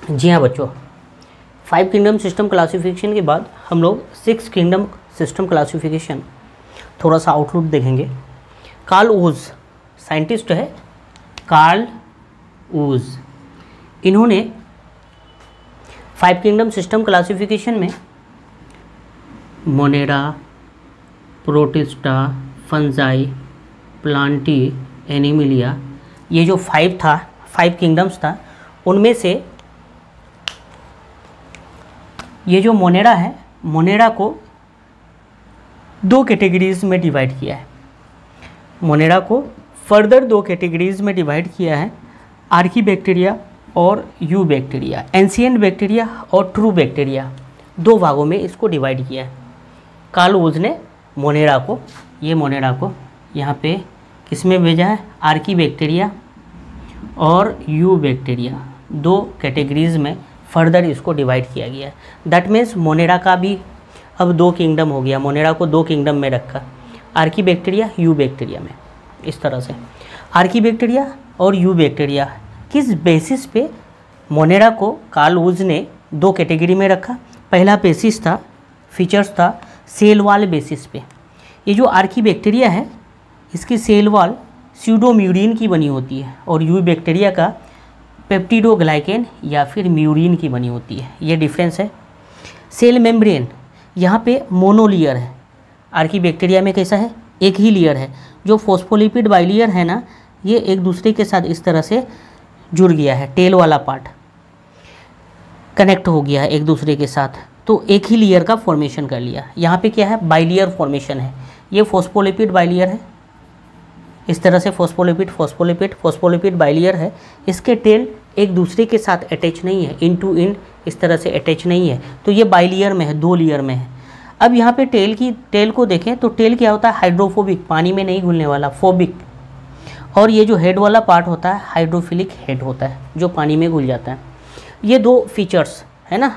जी हाँ बच्चों, 5 kingdom system classification के बाद हम लोग 6 किंगडम सिस्टम क्लासिफिकेशन थोड़ा सा आउटलुक देखेंगे। कार्ल वूज साइंटिस्ट है, कार्ल वूज। इन्होंने 5 किंगडम सिस्टम क्लासिफिकेशन में Monera, protista, fungi, Plantae, Animalia, ये जो 5 किंगडम्स था, उनमें से ये जो मोनेरा है, मोनेरा को 2 कैटेगरीज में डिवाइड किया है। मोनेरा को फर्दर 2 कैटेगरीज में डिवाइड किया है, आर्कीबैक्टीरिया और यू बैक्टीरिया, एंशिएंट बैक्टीरिया और ट्रू बैक्टीरिया, 2 भागों में इसको डिवाइड किया है। कार्ल वूज ने मोनेरा को, ये मोनेरा को यहाँ पे किस में भेजा है, आर्कीबैक्टीरिया और यू बैक्टीरिया, 2 कैटेगरीज में फर्दर इसको डिवाइड किया गया है। दैट मीन्स मोनेरा का भी अब 2 किंगडम हो गया। मोनेरा को 2 किंगडम में रखा, आर्कीबैक्टीरिया, यू बैक्टीरिया में। इस तरह से आर्कीबैक्टीरिया और यू बैक्टीरिया किस बेसिस पे मोनेरा को कार्ल वूज ने 2 कैटेगरी में रखा। पहला बेसिस था, फीचर्स था सेल वॉल बेसिस पे। ये जो आर्कीबैक्टीरिया है, इसकी सेल वॉल स्यूडोम्यूरिन की बनी होती है और यू बैक्टीरिया का पेप्टिडोग्लाइकेन या फिर म्यूरिन की बनी होती है। ये डिफरेंस है। सेल मेम्ब्रेन यहाँ पे मोनोलेयर है, आर्कीबैक्टीरिया में कैसा है, एक ही लेयर है। जो फॉस्फोलिपिड बाइलेयर है ना, ये एक दूसरे के साथ इस तरह से जुड़ गया है, टेल वाला पार्ट कनेक्ट हो गया है एक दूसरे के साथ, तो एक ही लेयर का फॉर्मेशन कर लिया। यहाँ पे क्या है, बाइलेयर फॉर्मेशन है। ये फॉस्फोलिपिड बाइलेयर है, इस तरह से फॉस्फोलिपिड बाइलेयर है। इसके टेल एक दूसरे के साथ अटैच नहीं है, इन टू इन इस तरह से अटैच नहीं है, तो ये बाइलेयर में है, 2 लेयर में है। अब यहाँ पे टेल को देखें तो टेल क्या होता है, हाइड्रोफोबिक, पानी में नहीं घुलने वाला, फोबिक। और ये जो हेड वाला पार्ट होता है, हाइड्रोफिलिक हेड होता है, जो पानी में घुल जाता है। ये 2 फीचर्स है ना।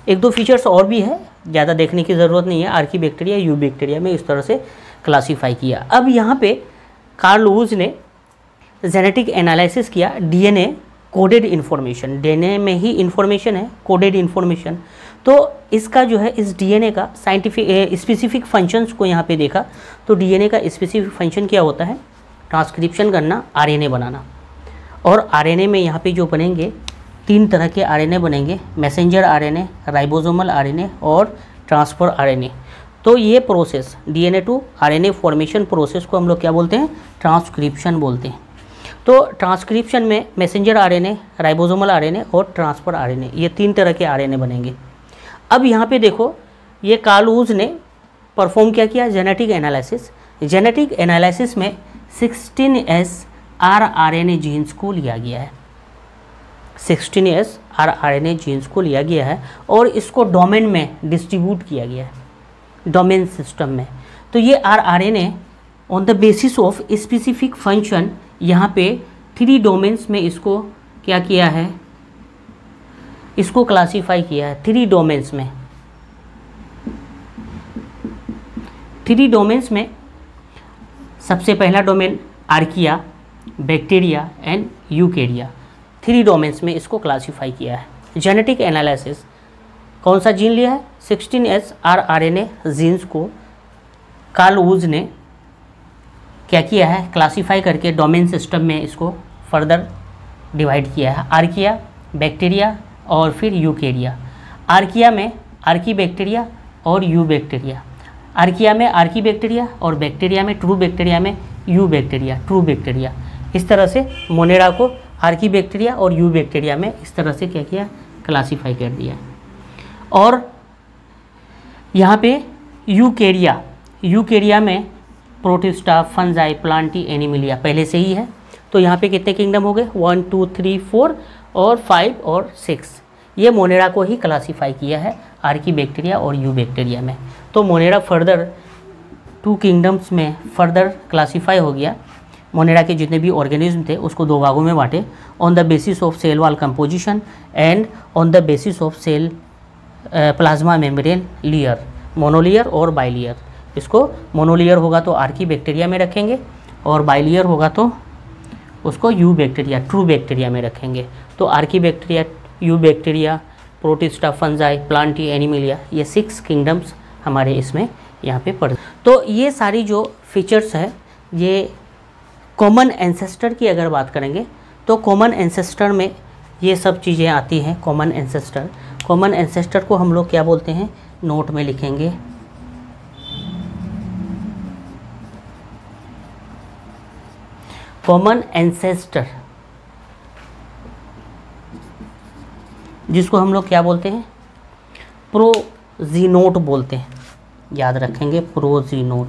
1-2 फीचर्स और भी है, ज़्यादा देखने की ज़रूरत नहीं है। आर्कीबैक्टीरिया, यू बैक्टीरिया में इस तरह से क्लासीफाई किया। अब यहाँ पे कार्ल वूज ने जेनेटिक एनालिसिस किया, डीएनए कोडेड इन्फॉर्मेशन, डीएनए में ही इन्फॉर्मेशन है, कोडेड इन्फॉर्मेशन। तो इसका जो है, इस डीएनए का साइंटिफिक स्पेसिफिक फंक्शंस को यहाँ पे देखा, तो डीएनए का स्पेसिफिक फंक्शन क्या होता है, ट्रांसक्रिप्शन करना, आरएनए बनाना। और आरएनए में यहाँ पे जो बनेंगे 3 तरह के आरएनए बनेंगे, मैसेंजर आरएनए, राइबोसोमल आरएनए और ट्रांसफर आरएनए। तो ये process DNA to RNA formation process को हम लोग क्या बोलते हैं, ट्रांसक्रिप्शन बोलते हैं। तो ट्रांसक्रिप्शन में मैसेंजर आरएनए, राइबोसोमल आरएनए और ट्रांसफर आरएनए, ये 3 तरह के आरएनए बनेंगे। अब यहाँ पे देखो, ये कार्ल वूज ने परफॉर्म क्या किया, जेनेटिक एनालिसिस। जेनेटिक एनालिसिस में 16S rRNA जीन्स को लिया गया है, 16S rRNA जीन्स को लिया गया है और इसको डोमेन में डिस्ट्रीब्यूट किया गया है, डोमेन सिस्टम में। तो ये rRNA on the basis of specific function, यहाँ पे 3 डोमेन्स में इसको क्या किया है, इसको क्लासीफाई किया है 3 डोमेन्स में। 3 डोमेन्स में सबसे पहला domain archaea, bacteria and Eukarya, 3 domains में इसको क्लासीफाई किया है। जेनेटिक एनालिसिस कौन सा जीन लिया है, 16S rRNA जीन्स को कार्ल वूज ने क्या किया है, क्लासीफाई करके डोमेन सिस्टम में इसको फर्दर डिवाइड किया है, आर्किया, बैक्टीरिया और फिर यूकेरिया। आर्किया में आर्कीबैक्टीरिया और यू बैक्टीरिया, आर्किया में आर्कीबैक्टीरिया और बैक्टीरिया में, ट्रू बैक्टीरिया में यू बैक्टीरिया, ट्रू बैक्टीरिया। इस तरह से मोनेरा को आर्कीबैक्टीरिया और यू बैक्टीरिया में इस तरह से क्या किया, क्लासीफाई कर दिया। और यहाँ पे यूकेरिया में प्रोटिस्टा, फंजाई, प्लांटी, एनिमिलिया पहले से ही है। तो यहाँ पे कितने किंगडम हो गए, 1 2 3 4 और 5 और 6। ये मोनेरा को ही क्लासीफाई किया है आर्कीबैक्टीरिया और यू बैक्टीरिया में। तो मोनेरा फर्दर 2 किंगडम्स में फर्दर क्लासीफाई हो गया। मोनेरा के जितने भी ऑर्गेनिज्म थे उसको 2 भागों में बांटे, on the basis of cell wall composition and on the basis of cell plasma membrane layer, monolayer और बाइलेयर। इसको मोनोलेयर होगा तो आर्कीबैक्टीरिया में रखेंगे और बाइलेयर होगा तो उसको यू बैक्टीरिया, ट्रू बैक्टीरिया में रखेंगे। तो archaebacteria you bacteria, protista, fungi, Plantae, Animalia, ये 6 किंगडम्स हमारे इसमें यहाँ पे पढ़। तो ये सारी जो फीचर्स है, ये कॉमन एंसेस्टर की अगर बात करेंगे तो कॉमन एंसेस्टर में ये सब चीज़ें आती हैं। कॉमन एंसेस्टर को हम लोग क्या बोलते हैं, नोट में लिखेंगे। कॉमन एंसेस्टर जिसको हम लोग क्या बोलते हैं, प्रोजीनोट बोलते हैं, याद रखेंगे, प्रोजीनोट,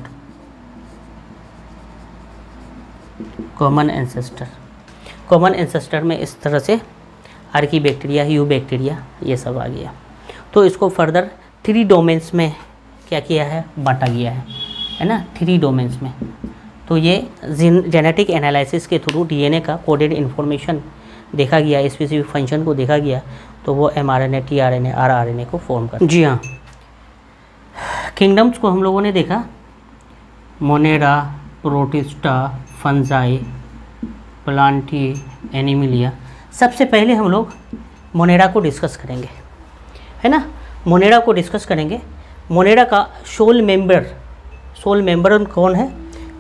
कॉमन एंसेस्टर में इस तरह से आर्की बैक्टीरिया, यू बैक्टीरिया, ये सब आ गया। तो इसको फर्दर 3 डोमेन्स में क्या किया है, बांटा गया है ना, 3 डोमेन्स में। तो ये जेनेटिक एनालिसिस के थ्रू डीएनए का कोडेड इन्फॉर्मेशन देखा गया, स्पेसिफिक फंक्शन को देखा गया, तो वो mRNA, tRNA, rRNA को फॉर्म कर। जी हाँ, किंगडम्स को हम लोगों ने देखा, Monera, protista, fungi, Plantae, Animalia. सबसे पहले हम लोग मोनेरा को डिस्कस करेंगे, है ना, मोनेरा को डिस्कस करेंगे। मोनेरा का सोल मेंबर कौन है,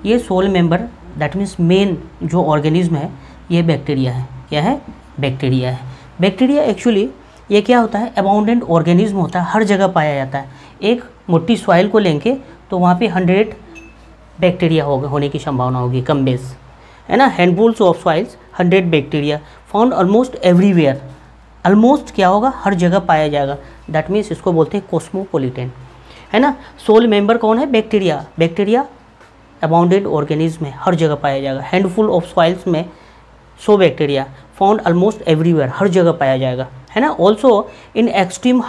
ये sole member that means main जो ऑर्गेनिज्म है ये बैक्टीरिया है। क्या है, बैक्टीरिया है। बैक्टीरिया एक्चुअली ये क्या होता है, अबाउंडेंट ऑर्गेनिज्म होता है, हर जगह पाया जाता है। एक मोटी सॉइल को लेंगे तो वहाँ पे 100 बैक्टीरिया होने की संभावना होगी, कम बेस, है ना। Handfuls of soils 100 bacteria found almost everywhere. Almost क्या होगा, हर जगह पाया जाएगा, दैट मीन्स इसको बोलते हैं कॉस्मोपॉलिटन, है ना। सोल मेंबर कौन है, बैक्टीरिया अबाउंडेंट ऑर्गेनिज्म है, हर जगह पाया जाएगा। हैंडफुल ऑफ सॉइल्स में 100 बैक्टीरिया फाउंड ऑलमोस्ट एवरीवेयर, हर जगह पाया जाएगा, है ना। ऑल्सो इन एक्सट्रीम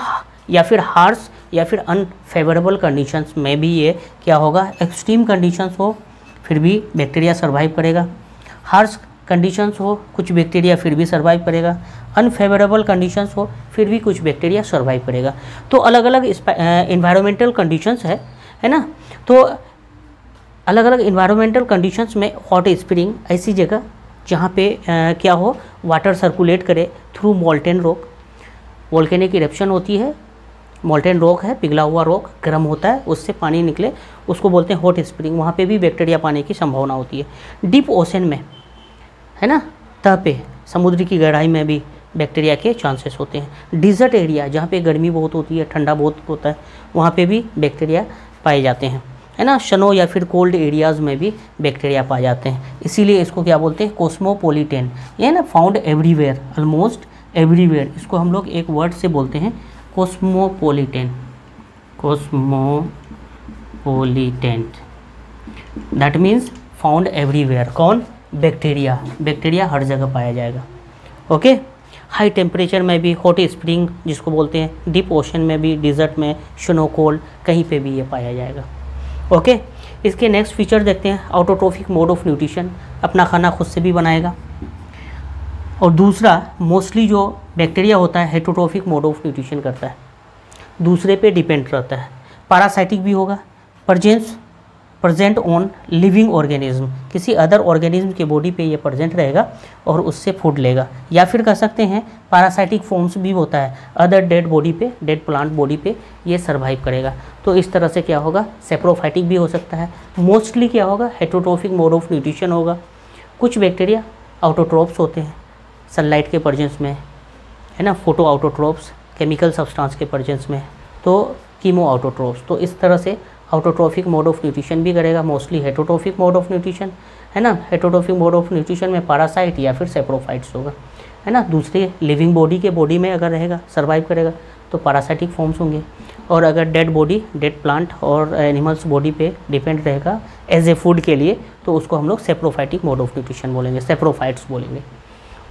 या फिर हार्श या फिर अनफेवरेबल कंडीशंस में भी ये क्या होगा, एक्सट्रीम कंडीशंस हो फिर भी बैक्टीरिया सर्वाइव करेगा, हार्श कंडीशंस हो कुछ बैक्टीरिया फिर भी सर्वाइव करेगा, अनफेवरेबल कंडीशंस हो फिर भी कुछ बैक्टीरिया सर्वाइव करेगा। तो अलग अलग इन्वायरमेंटल कंडीशंस है ना। तो अलग अलग इन्वायरमेंटल कंडीशंस में हॉट स्प्रिंग, ऐसी जगह जहाँ पे क्या हो, वाटर सर्कुलेट करे through molten rock, volcanic eruption होती है, मोल्टेन रॉक है, पिघला हुआ रॉक गर्म होता है, उससे पानी निकले, उसको बोलते हैं हॉट स्प्रिंग। वहाँ पे भी बैक्टीरिया पाने की संभावना होती है। डीप ओशन में, है ना, तह पे, समुद्र की गहराई में भी बैक्टीरिया के चांसेस होते हैं। डिजर्ट एरिया जहाँ पे गर्मी बहुत होती है, ठंडा बहुत होता है, वहाँ पे भी बैक्टीरिया पाए जाते हैं, है ना। शनो या फिर कोल्ड एरियाज़ में भी बैक्टीरिया पाए जाते हैं, इसीलिए इसको क्या बोलते हैं, कॉस्मोपॉलिटन, ये ना, फाउंड एवरीवेयर, ऑलमोस्ट एवरीवेयर। इसको हम लोग एक वर्ड से बोलते हैं cosmopolitan, that means found everywhere. कौन, बैक्टीरिया हर जगह पाया जाएगा। ओके, हाई टेम्परेचर में भी, हॉट स्प्रिंग जिसको बोलते हैं, डीप ओशन में भी, डिजर्ट में, शनो कोल्ड, कहीं पे भी ये पाया जाएगा। ओके, इसके नेक्स्ट फीचर देखते हैं। ऑटोट्रोफिक मोड ऑफ न्यूट्रिशन, अपना खाना खुद से भी बनाएगा। और दूसरा, मोस्टली जो बैक्टीरिया होता है हेटरोट्रोफिक मोड ऑफ न्यूट्रिशन करता है, दूसरे पे डिपेंड रहता है। पैरासाइटिक भी होगा, प्रेजेंट ऑन लिविंग ऑर्गेनिज्म, किसी अदर ऑर्गेनिज्म के बॉडी पे ये प्रेजेंट रहेगा और उससे फूड लेगा। या फिर कह सकते हैं पैरासाइटिक फॉर्म्स भी होता है, अदर डेड बॉडी पे, डेड प्लांट बॉडी पे ये सर्वाइव करेगा। तो इस तरह से क्या होगा, सेप्रोफाइटिक भी हो सकता है। मोस्टली क्या होगा, हेटरोट्रोफिक मोड ऑफ न्यूट्रिशन होगा। कुछ बैक्टीरिया ऑटोट्रोप्स होते हैं सनलाइट के प्रेजेंस में, है ना, फोटो ऑटोट्रोप्स केमिकल सब्सटेंस के प्रेजेंस में, तो कीमो ऑटोट्रोप्स। तो इस तरह से ऑटोट्रोफिक मोड ऑफ न्यूट्रिशन भी करेगा, mostly heterotrophic mode of nutrition, है ना। हेटरोट्रोफिक मोड ऑफ न्यूट्रिशन में पैरासाइट या फिर सेप्रोफाइट्स होगा, है ना। दूसरे लिविंग बॉडी के बॉडी में अगर रहेगा, सर्वाइव करेगा, तो पैरासाइटिक फॉर्म्स होंगे। और अगर डेड बॉडी, डेड प्लांट और एनिमल्स बॉडी पे डिपेंड रहेगा एज ए फूड के लिए, तो उसको हम लोग सेप्रोफाइटिक मोड ऑफ न्यूट्रिशन बोलेंगे, सेप्रोफाइट्स बोलेंगे।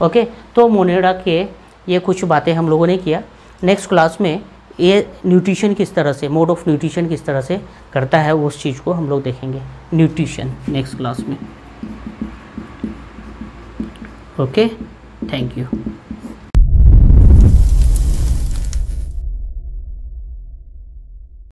ओके, तो मोनेरा के ये कुछ बातें हम लोगों ने किया। नेक्स्ट क्लास में ये न्यूट्रिशन किस तरह से, मोड ऑफ न्यूट्रिशन किस तरह से करता है, उस चीज़ को हम लोग देखेंगे, न्यूट्रिशन, नेक्स्ट क्लास में। Okay, thank you.